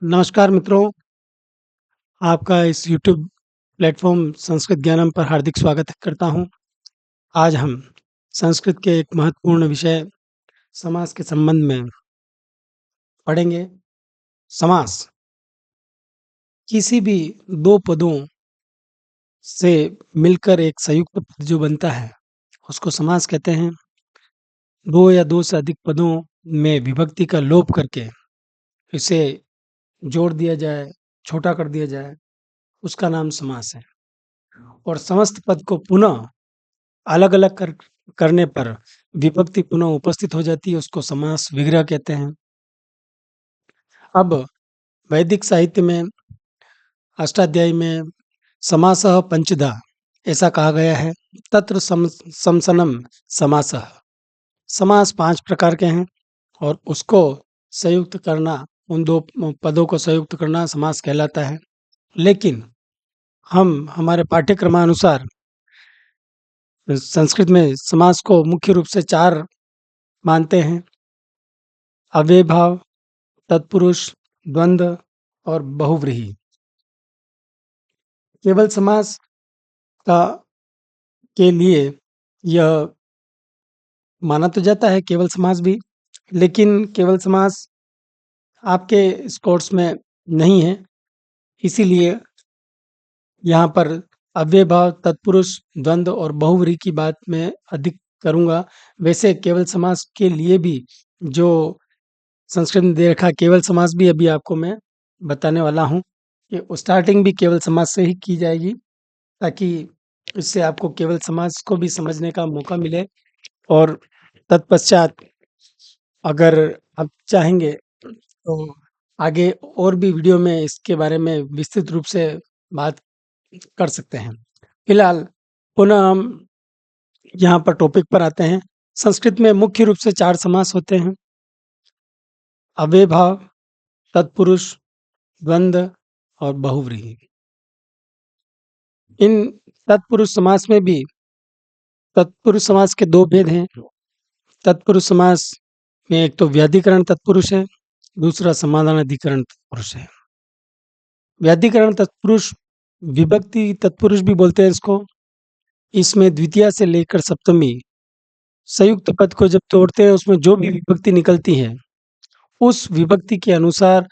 नमस्कार मित्रों, आपका इस यूट्यूब प्लेटफ़ॉर्म संस्कृत ज्ञानम पर हार्दिक स्वागत करता हूँ। आज हम संस्कृत के एक महत्वपूर्ण विषय समास के संबंध में पढ़ेंगे। समास किसी भी 2 पदों से मिलकर एक संयुक्त पद जो बनता है, उसको समास कहते हैं। 2 या 2 से अधिक पदों में विभक्ति का लोप करके इसे जोड़ दिया जाए, छोटा कर दिया जाए, उसका नाम समास है। और समस्त पद को पुनः अलग-अलग करने पर विभक्ति पुनः उपस्थित हो जाती है, उसको समास विग्रह कहते हैं। अब वैदिक साहित्य में अष्टाध्यायी में समासः पंचधा ऐसा कहा गया है। तत्र समसनम समासः। समास 5 प्रकार के हैं और उसको संयुक्त करना, उन 2 पदों को संयुक्त करना समास कहलाता है। लेकिन हम हमारे पाठ्यक्रमानुसार संस्कृत में समास को मुख्य रूप से 4 मानते हैं। अव्ययभाव, तत्पुरुष, द्वंद्व और बहुव्रीहि। केवल समास का के लिए यह माना तो जाता है केवल समास भी, लेकिन केवल समास आपके इस कोर्स में नहीं है, इसीलिए यहाँ पर अव्ययभाव, तत्पुरुष, द्वंद्व और बहुव्रीहि की बात मैं अधिक करूँगा। वैसे केवल समास के लिए भी जो संस्कृत में दे रखा है, केवल समास भी अभी आपको मैं बताने वाला हूँ कि स्टार्टिंग भी केवल समास से ही की जाएगी, ताकि इससे आपको केवल समास को भी समझने का मौका मिले। और तत्पश्चात अगर आप चाहेंगे तो आगे और भी वीडियो में इसके बारे में विस्तृत रूप से बात कर सकते हैं। फिलहाल पुनः हम यहाँ पर टॉपिक पर आते हैं। संस्कृत में मुख्य रूप से 4 समास होते हैं। अव्ययभाव, तत्पुरुष, द्वंद्व और बहुव्रीहि। इन तत्पुरुष समास में भी तत्पुरुष समास के 2 भेद हैं। तत्पुरुष समास में एक तो व्याधिकरण तत्पुरुष है, दूसरा समानाधिकरण तत्पुरुष है। व्याधिकरण तत्पुरुष, विभक्ति तत्पुरुष भी बोलते हैं इसको। इसमें द्वितीया से लेकर सप्तमी संयुक्त पद को जब तोड़ते हैं, उसमें जो भी विभक्ति निकलती है, उस विभक्ति के अनुसार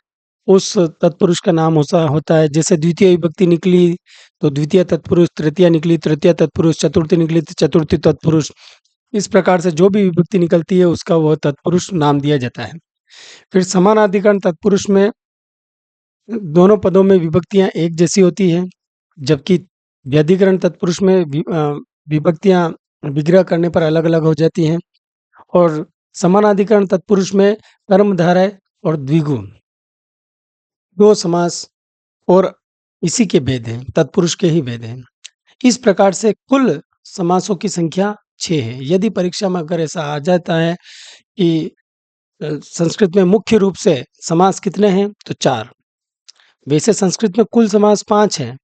उस तत्पुरुष का नाम होता है। जैसे द्वितीय विभक्ति निकली तो द्वितीय तत्पुरुष, तृतीया निकली तृतीय तत्पुरुष, चतुर्थी निकली तो चतुर्थी तत्पुरुष। इस प्रकार से जो भी विभक्ति निकलती है, उसका वह तत्पुरुष नाम दिया जाता है। फिर समानाधिकरण तत्पुरुष में दोनों पदों में विभक्तियां एक जैसी होती हैं, जबकि व्यधिकरण तत्पुरुष में विभक्तियां विग्रह करने पर अलग-अलग हो जाती हैं। और समानाधिकरण तत्पुरुष में कर्मधारय और द्विगु 2 समास और इसी के भेद हैं, तत्पुरुष के ही भेद हैं। इस प्रकार से कुल समासों की संख्या 6 है। यदि परीक्षा में अगर ऐसा आ जाता है कि संस्कृत में मुख्य रूप से समास कितने हैं, तो 4। वैसे संस्कृत में कुल समास 5 हैं।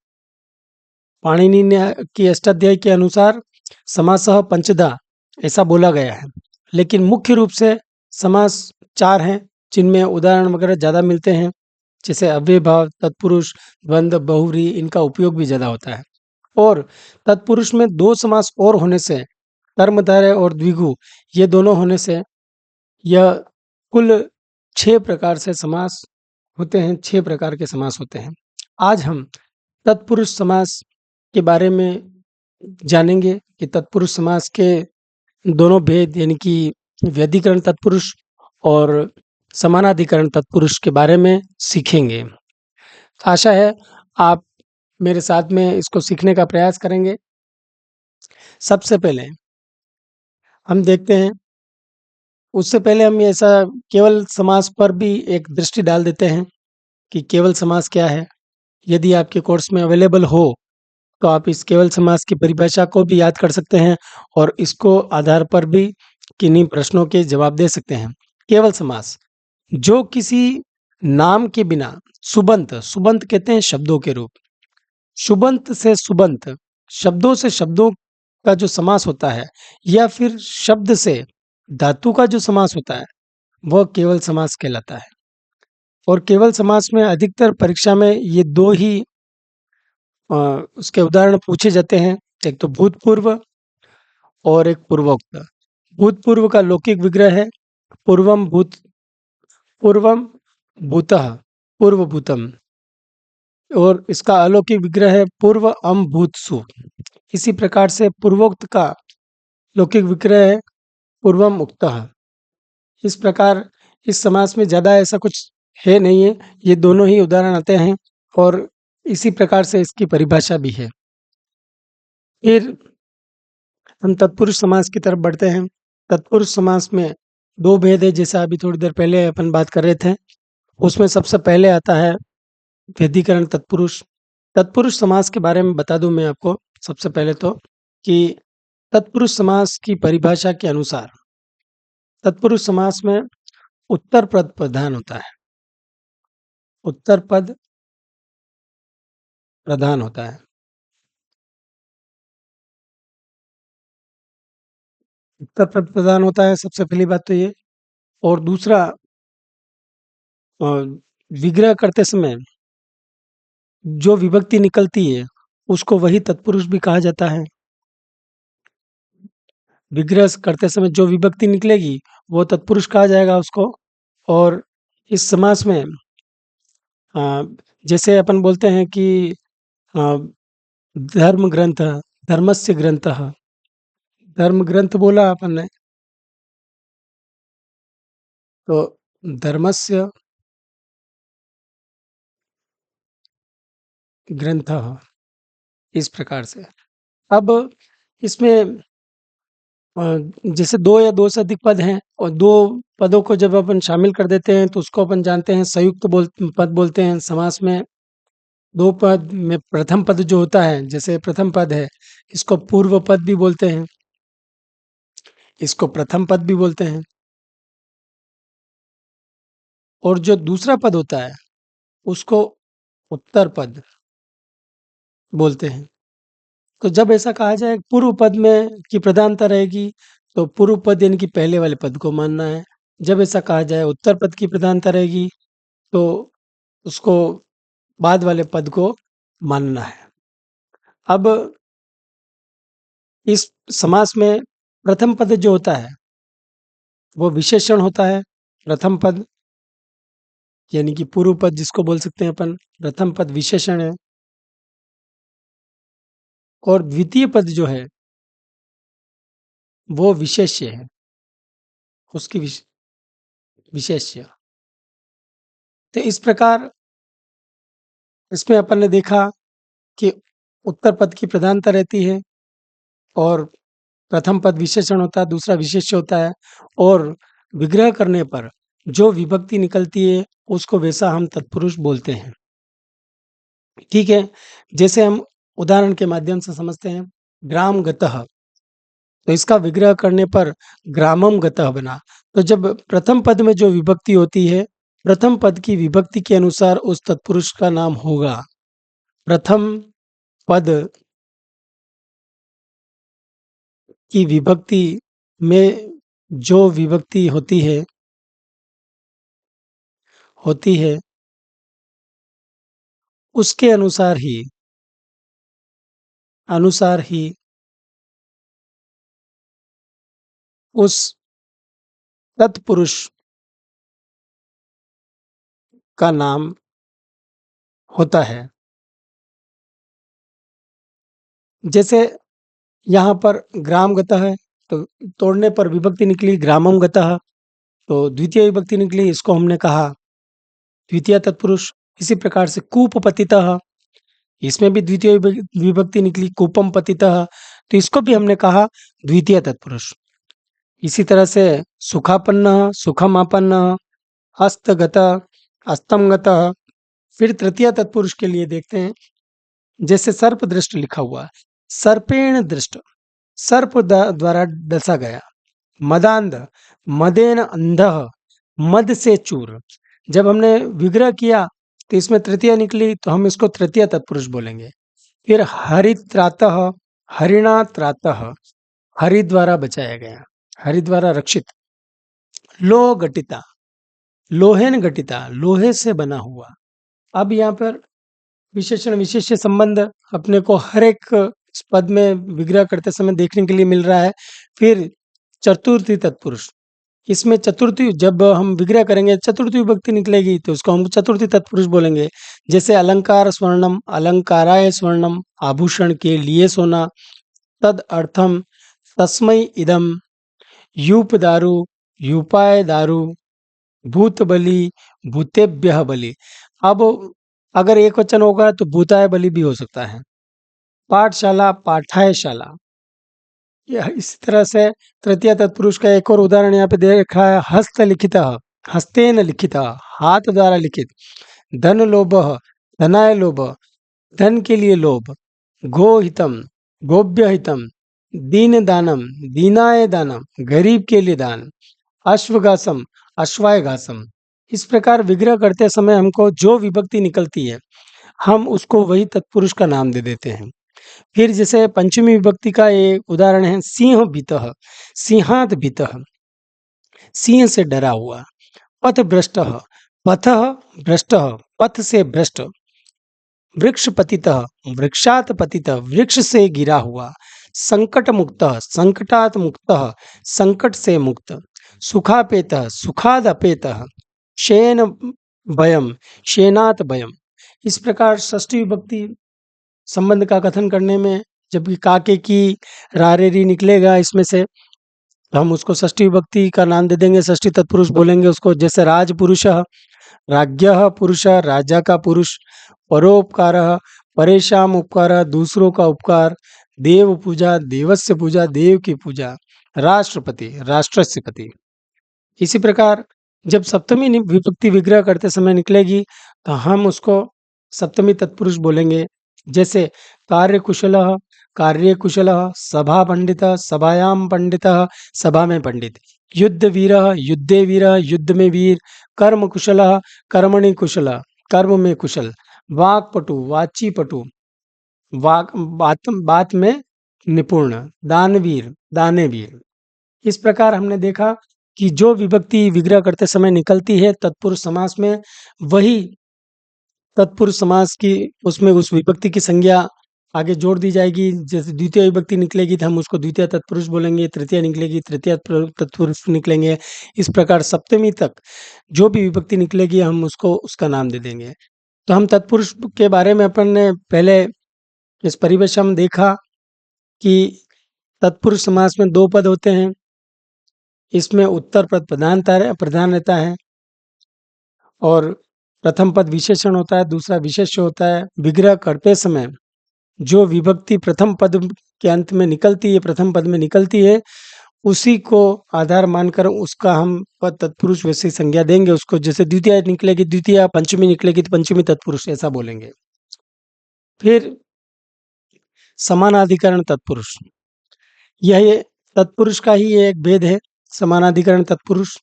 पाणिनि ने की अष्टाध्यायी के अनुसार समासः पंचधा ऐसा बोला गया है, लेकिन मुख्य रूप से समास 4 हैं, जिनमें उदाहरण वगैरह ज़्यादा मिलते हैं। जैसे अव्ययभाव, तत्पुरुष, द्वंद्व, बहुव्रीहि, इनका उपयोग भी ज़्यादा होता है। और तत्पुरुष में 2 समास और होने से, कर्मधारय और द्विगु, ये दोनों होने से यह कुल 6 प्रकार से समास होते हैं, 6 प्रकार के समास होते हैं। आज हम तत्पुरुष समास के बारे में जानेंगे कि तत्पुरुष समास के दोनों भेद, यानी कि व्यधिकरण तत्पुरुष और समानाधिकरण तत्पुरुष के बारे में सीखेंगे। आशा है आप मेरे साथ में इसको सीखने का प्रयास करेंगे। सबसे पहले हम देखते हैं, उससे पहले हम ऐसा केवल समास पर भी एक दृष्टि डाल देते हैं कि केवल समास क्या है। यदि आपके कोर्स में अवेलेबल हो, तो आप इस केवल समास की परिभाषा को भी याद कर सकते हैं और इसको आधार पर भी किन्हीं प्रश्नों के जवाब दे सकते हैं। केवल समास जो किसी नाम के बिना सुबंत, सुबंत कहते हैं शब्दों के रूप, शुबंत से सुबंत, शब्दों से शब्दों का जो समास होता है, या फिर शब्द से धातु का जो समास होता है, वह केवल समास कहलाता है। और केवल समास में अधिकतर परीक्षा में ये दो ही उसके उदाहरण पूछे जाते हैं। एक तो भूतपूर्व और एक पूर्वोक्त। भूतपूर्व का लौकिक विग्रह है पूर्वम भूतः पूर्वभूतम, और इसका अलौकिक विग्रह है पूर्व अम भूतसु। इसी प्रकार से पूर्वोक्त का लौकिक विग्रह है पूर्वम उक्तः। इस प्रकार इस समास में ज़्यादा ऐसा कुछ है नहीं है, ये दोनों ही उदाहरण आते हैं और इसी प्रकार से इसकी परिभाषा भी है। फिर हम तत्पुरुष समास की तरफ बढ़ते हैं। तत्पुरुष समास में दो भेद है, जैसा अभी थोड़ी देर पहले अपन बात कर रहे थे। उसमें सबसे पहले आता है व्यधिकरण तत्पुरुष। तत्पुरुष समास के बारे में बता दूं मैं आपको सबसे पहले तो, कि तत्पुरुष समास की परिभाषा के अनुसार तत्पुरुष समास में उत्तर पद प्रधान होता है। उत्तर पद प्रधान होता है। उत्तर पद प्रधान होता है, सबसे पहली बात तो ये। और दूसरा, अ, विग्रह करते समय जो विभक्ति निकलती है उसको वही तत्पुरुष भी कहा जाता है। विग्रह करते समय जो विभक्ति निकलेगी वो तत्पुरुष कहा जाएगा उसको। और इस समास में अ, जैसे अपन बोलते हैं कि अ, धर्म ग्रंथ, धर्मस्य ग्रंथः, धर्म ग्रंथ बोला अपन ने, तो धर्मस्य ग्रंथः, इस प्रकार से। अब इसमें अ, जैसे दो या दो से अधिक पद हैं और दो पदों को जब अपन शामिल कर देते हैं तो उसको अपन जानते हैं संयुक्त पद बोलते हैं। समास में दो पद में प्रथम पद जो होता है, जैसे प्रथम पद है, इसको पूर्व पद भी बोलते हैं, इसको प्रथम पद भी बोलते हैं। और जो दूसरा पद होता है उसको उत्तर पद बोलते हैं। तो जब ऐसा कहा जाए पूर्व पद में की प्रधानता रहेगी तो पूर्व पद यानी कि पहले वाले पद को मानना है। जब ऐसा कहा जाए उत्तर पद की प्रधानता रहेगी तो उसको बाद वाले पद को मानना है। अब इस समास में प्रथम पद जो होता है वो विशेषण होता है। प्रथम पद यानी कि पूर्व पद जिसको बोल सकते हैं अपन, प्रथम पद विशेषण है। और द्वितीय पद जो है वो विशेष्य है, उसकी विशेष्य। तो इस प्रकार इसमें अपन ने देखा कि उत्तर पद की प्रधानता रहती है और प्रथम पद विशेषण होता है, दूसरा विशेष्य होता है। और विग्रह करने पर जो विभक्ति निकलती है उसको वैसा हम तत्पुरुष बोलते हैं। ठीक है, जैसे हम उदाहरण के माध्यम से समझते हैं। ग्राम गतः, तो इसका विग्रह करने पर ग्रामम गतः बना। तो जब प्रथम पद में जो विभक्ति होती है, प्रथम पद की विभक्ति के अनुसार उस तत्पुरुष का नाम होगा। प्रथम पद की विभक्ति में जो विभक्ति होती है उसके अनुसार ही उस तत्पुरुष का नाम होता है। जैसे यहाँ पर ग्राम गतः है, तो तोड़ने पर विभक्ति निकली ग्रामम गतः, तो द्वितीय विभक्ति निकली, इसको हमने कहा द्वितीय तत्पुरुष। इसी प्रकार से कूप पतितः, इसमें भी द्वितीय विभक्ति निकली कूपम पतितः, तो इसको भी हमने कहा द्वितीय तत्पुरुष। इसी तरह से सुखापन्न, सुखम आपन्न, हस्तगत, हस्तम गतः। फिर तृतीय तत्पुरुष के लिए देखते हैं। जैसे सर्प दृष्ट लिखा हुआ है, सर्पेण दृष्ट, सर्प द्वारा डसा गया। मदांध, मदेन अंधः, मद से चूर। जब हमने विग्रह किया तो इसमें तृतीया निकली, तो हम इसको तृतीय तत्पुरुष बोलेंगे। फिर हरित्रातः, हरिणा त्रातः, हरि द्वारा बचाया गया, हरि द्वारा रक्षित। लो घटिता, लोहेन घटिता, लोहे से बना हुआ। अब यहाँ पर विशेषण विशेष्य संबंध अपने को हर एक पद में विग्रह करते समय देखने के लिए मिल रहा है। फिर चतुर्थी तत्पुरुष, इसमें चतुर्थी जब हम विग्रह करेंगे चतुर्थी विभक्ति निकलेगी तो उसको हम चतुर्थी तत्पुरुष बोलेंगे। जैसे अलंकार स्वर्णम, अलंकाराय स्वर्णम, आभूषण के लिए सोना, तद अर्थम, तस्मै इदम, यूप दारु, यूपाय दारु, भूत बलि, भूतेभ्यः बलि। अब अगर एक वचन होगा तो भूताय बलि भी हो सकता है। पाठशाला, पाठायशाला। यह इस तरह से तृतीय तत्पुरुष का एक और उदाहरण यहाँ पे दे रखा है। हस्तलिखितः, हस्तेन लिखितः, हाथ द्वारा लिखित। धन लोभः, धनाय लोभ, धन के लिए लोभ। गोहितम, गोभ्य हितम, दीन दानम, दीनाय दानम, गरीब के लिए दान। अश्वघासम, अश्वाय घासम। इस प्रकार विग्रह करते समय हमको जो विभक्ति निकलती है हम उसको वही तत्पुरुष का नाम दे देते हैं। फिर जैसे पंचमी विभक्ति का एक उदाहरण है सिंह भीतः, सिंहात भीतः, सिंह से डरा हुआ। पथ भ्रष्टः, पथः भ्रष्टः, पथ से भ्रष्ट। वृक्ष पतितः, वृक्षात पतितः, वृक्ष से गिरा हुआ। संकट मुक्तः, संकटात मुक्तः, संकट से मुक्त। सुखापेतः, सुखाद अपेतः, शयन भयम, शयनात भयम। इस प्रकार षष्ठी विभक्ति संबंध का कथन करने में जबकि काके की रारेरी निकलेगा इसमें से तो हम उसको षष्ठी विभक्ति का नाम दे देंगे, षष्ठी तत्पुरुष बोलेंगे उसको। जैसे राजपुरुषः, राज्ञः पुरुषः, राजा का पुरुष। परोपकारः, परेशान उपकारः, दूसरों का उपकार। देव पूजा, देवस्य पूजा, देव की पूजा। राष्ट्रपति, राष्ट्रस्य पति। इसी प्रकार जब सप्तमी विभक्ति विग्रह करते समय निकलेगी तो हम उसको सप्तमी तत्पुरुष बोलेंगे। जैसे कार्यकुशलः, कार्यकुशलः, सभा पंडितः, सभायाम पंडितः, सभा में पंडित। युद्ध वीरः, युद्धे वीरः, युद्ध में वीर। कर्म कुशलः, कर्मणि कुशलः, कर्म में कुशल। वाक्पटु, वाची पटु, बात में निपुण। दानवीर, दानेवीर। इस प्रकार हमने देखा कि जो विभक्ति विग्रह करते समय निकलती है तत्पुरुष समास में, वही तत्पुरुष समास की उसमें उस विभक्ति की संज्ञा आगे जोड़ दी जाएगी। जैसे द्वितीय विभक्ति निकलेगी तो हम उसको द्वितीय तत्पुरुष बोलेंगे, तृतीय निकलेगी तृतीय तत्पुरुष निकलेंगे। इस प्रकार सप्तमी तक जो भी विभक्ति निकलेगी हम उसको उसका नाम दे देंगे। तो हम तत्पुरुष के बारे में अपन ने पहले इस परिभाषा में देखा कि तत्पुरुष समास में दो पद होते हैं। इसमें उत्तर पद प्रधान रहता है और प्रथम पद विशेषण होता है, दूसरा विशेष्य होता है। विग्रह करते समय जो विभक्ति प्रथम पद के अंत में निकलती है, प्रथम पद में निकलती है, उसी को आधार मानकर उसका हम पद तत्पुरुष वैसे संज्ञा देंगे उसको। जैसे द्वितीय निकलेगी द्वितीय, पंचमी निकलेगी तो पंचमी तत्पुरुष, ऐसा बोलेंगे। फिर समानाधिकरण तत्पुरुष, यह तत्पुरुष का ही एक भेद है। समानाधिकरण तत्पुरुष,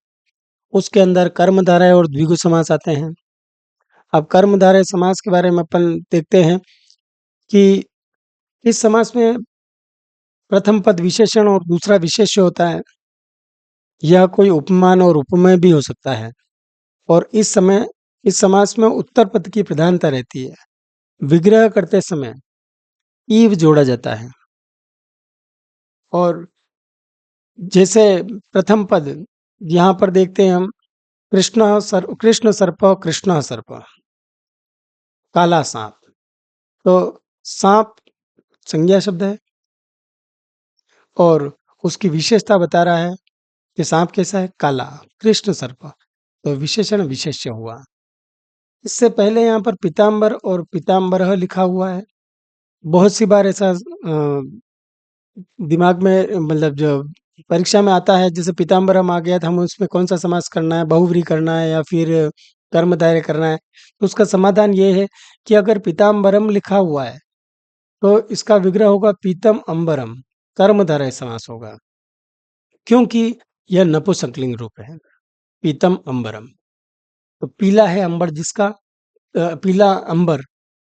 उसके अंदर कर्मधारय और द्विगु समास आते हैं। अब कर्मधारय समास के बारे में अपन देखते हैं कि इस समास में प्रथम पद विशेषण और दूसरा विशेष्य होता है। यह कोई उपमान और उपमेय भी हो सकता है। और इस समास में उत्तर पद की प्रधानता रहती है। विग्रह करते समय ईव जोड़ा जाता है। और जैसे प्रथम पद यहाँ पर देखते हैं हम, कृष्ण सर्प, कृष्ण सर्प, काला सांप। तो सांप संज्ञा शब्द है और उसकी विशेषता बता रहा है कि सांप कैसा है, काला। कृष्ण सर्प तो विशेषण विशेष्य हुआ। इससे पहले यहाँ पर पीताम्बर और पीताम्बरः लिखा हुआ है। बहुत सी बार ऐसा दिमाग में मतलब जो परीक्षा में आता है, जैसे पीताम्बरम आ गया तो हम उसमें कौन सा समास करना है, बहुव्रीहि करना है या फिर कर्मधारय करना है। तो उसका समाधान ये है कि अगर पीताम्बरम लिखा हुआ है तो इसका विग्रह होगा पीतम अंबरम, कर्मधारय समास होगा, क्योंकि यह नपुंसकलिंग रूप है। पीतम अंबरम तो पीला है अंबर जिसका, पीला अंबर,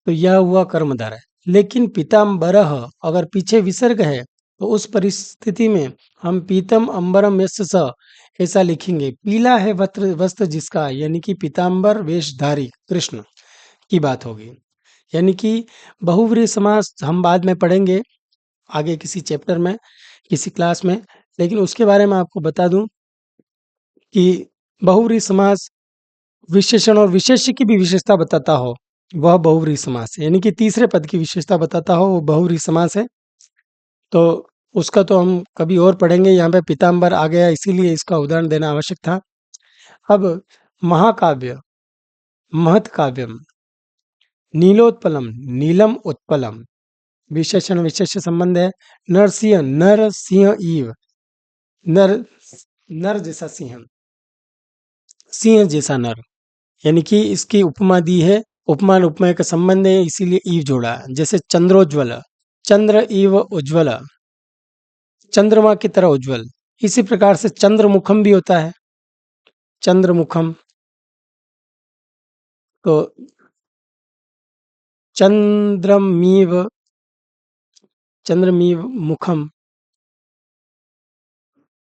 तो यह हुआ कर्मधारय। लेकिन पीताम्बरः अगर पीछे विसर्ग है तो उस परिस्थिति में हम पीतम अंबरम यस्य स, ऐसा लिखेंगे। पीला है वस्त्र वस्त्र जिसका, यानी कि पीताम्बर वेशधारी कृष्ण की बात होगी। यानी कि बहुव्रीहि समास हम बाद में पढ़ेंगे आगे किसी चैप्टर में, किसी क्लास में। लेकिन उसके बारे में आपको बता दूं कि बहुव्रीहि समास विशेषण और विशेष्य की भी विशेषता बताता हो, वह बहुव्रीहि समास है। यानी कि तीसरे पद की विशेषता बताता हो, वो बहुव्रीहि समास है। तो उसका तो हम कभी और पढ़ेंगे। यहाँ पे पीताम्बर आ गया, इसीलिए इसका उदाहरण देना आवश्यक था। अब महाकाव्य, महत् काव्यम, नीलोत्पलम, नीलम उत्पलम, विशेषण विशेष्य संबंध है। नरसिंह, नर सिंह इव, नर नर जैसा सिंह, सिंह जैसा नर, यानी कि इसकी उपमा दी है। उपमान उपमेय का संबंध है, इसीलिए ईव जोड़ा है। जैसे चंद्रोज्वल, चंद्र इव उज्ज्वल, चंद्रमा की तरह उज्ज्वल। इसी प्रकार से चंद्रमुखम भी होता है, चंद्रमुखम। तो चंद्रमीव, चंद्रमीव मुखम,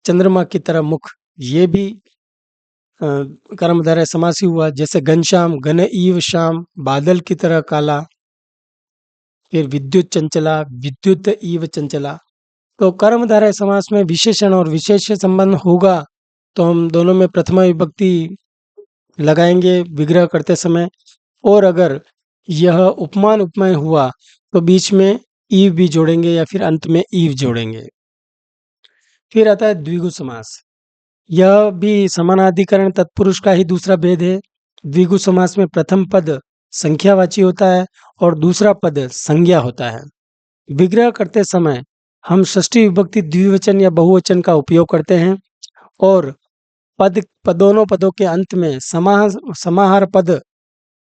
चंद्रमा की तरह मुख, ये भी कर्मधारय समास ही हुआ। जैसे घनश्याम, घन ईव श्याम, बादल की तरह काला। फिर विद्युत चंचला, विद्युत ईव चंचला। तो कर्मधारय समास में विशेषण और विशेष्य संबंध होगा, तो हम दोनों में प्रथमा विभक्ति लगाएंगे विग्रह करते समय। और अगर यह उपमान उपमेय हुआ तो बीच में ईव भी जोड़ेंगे या फिर अंत में ईव जोड़ेंगे। फिर आता है द्विगु समास। यह भी समानाधिकरण तत्पुरुष का ही दूसरा भेद है। द्विगु समास में प्रथम पद संख्यावाची होता है और दूसरा पद संज्ञा होता है। विग्रह करते समय हम षष्ठी विभक्ति द्विवचन या बहुवचन का उपयोग करते हैं और दोनों पदों के अंत में समाहार पद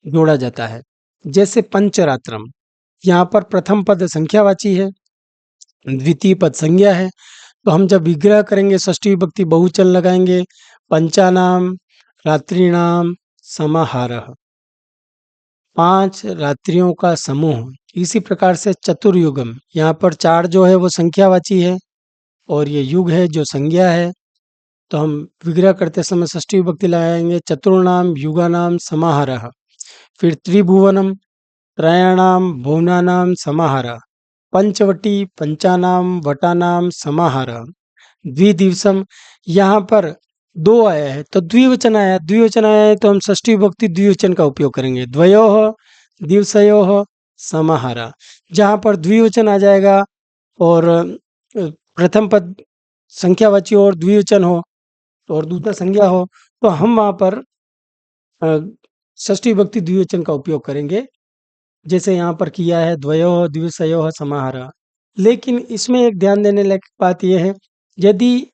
जोड़ा जाता है। जैसे पंचरात्रम, यहाँ पर प्रथम पद संख्यावाची है, द्वितीय पद संज्ञा है। तो हम जब विग्रह करेंगे षष्ठी विभक्ति बहुवचन लगाएंगे। पंचानाम रात्रिणाम समाहारः, 5 रात्रियों का समूह। इसी प्रकार से चतुर्युगम, यहाँ पर 4 जो है वो संख्यावाची है और ये युग है जो संज्ञा है। तो हम विग्रह करते समय षष्ठी विभक्ति लगाएंगे। चतुर्णाम युगानाम समाहारः। फिर त्रिभुवनम, त्रयाणाम भुवनानाम समाहारः। पंचवटी, पंचानाम वटानाम समाहारः। द्विदिवसम, यहाँ पर 2 आया है तो द्विवचन आया, द्विवचन आया है तो हम षष्ठी विभक्ति द्विवचन का उपयोग करेंगे। द्वयोः दिवसयोः समाहारः। जहाँ पर द्विवचन आ जाएगा और प्रथम पद संख्यावाची और द्विवचन हो और दूसरा संज्ञा हो, तो हम वहाँ पर षष्ठी विभक्ति द्विवचन का उपयोग करेंगे, जैसे यहाँ पर किया है द्वयोः दिवसयोः समाहारः। लेकिन इसमें एक ध्यान देने लायक बात यह है, यदि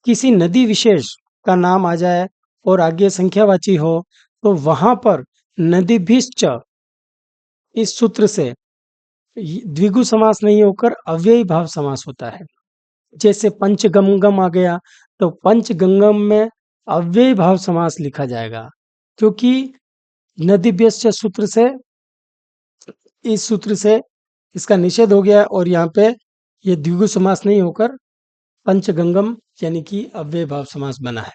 किसी नदी विशेष का नाम आ जाए और आगे संख्यावाची हो, तो वहां पर नदीभिश्च इस सूत्र से द्विगु समास नहीं होकर अव्ययी भाव समास होता है। जैसे पंचगंगम आ गया, तो पंचगंगम में अव्ययी भाव समास लिखा जाएगा, क्योंकि नदीभ्यश्च सूत्र से, इस सूत्र से इसका निषेध हो गया और यहाँ पे ये द्विगु समास नहीं होकर पंचगंगम यानी कि अव्यय भाव समास बना है।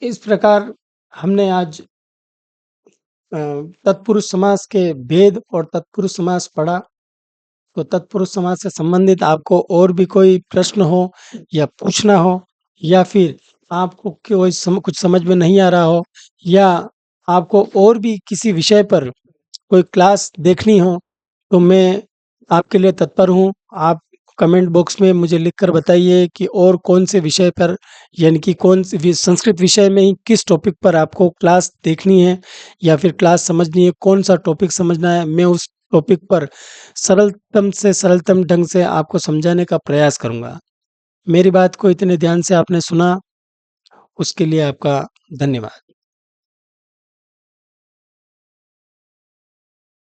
इस प्रकार हमने आज तत्पुरुष समास के भेद और तत्पुरुष समास पढ़ा। तो तत्पुरुष समास से संबंधित आपको और भी कोई प्रश्न हो या पूछना हो, या फिर आपको कुछ समझ में नहीं आ रहा हो, या आपको और भी किसी विषय पर कोई क्लास देखनी हो, तो मैं आपके लिए तत्पर हूँ। आप कमेंट बॉक्स में मुझे लिखकर बताइए कि और कौन से विषय पर, यानी कि कौन से संस्कृत विषय में ही किस टॉपिक पर आपको क्लास देखनी है या फिर क्लास समझनी है, कौन सा टॉपिक समझना है। मैं उस टॉपिक पर सरलतम से सरलतम ढंग से आपको समझाने का प्रयास करूँगा। मेरी बात को इतने ध्यान से आपने सुना, उसके लिए आपका धन्यवाद।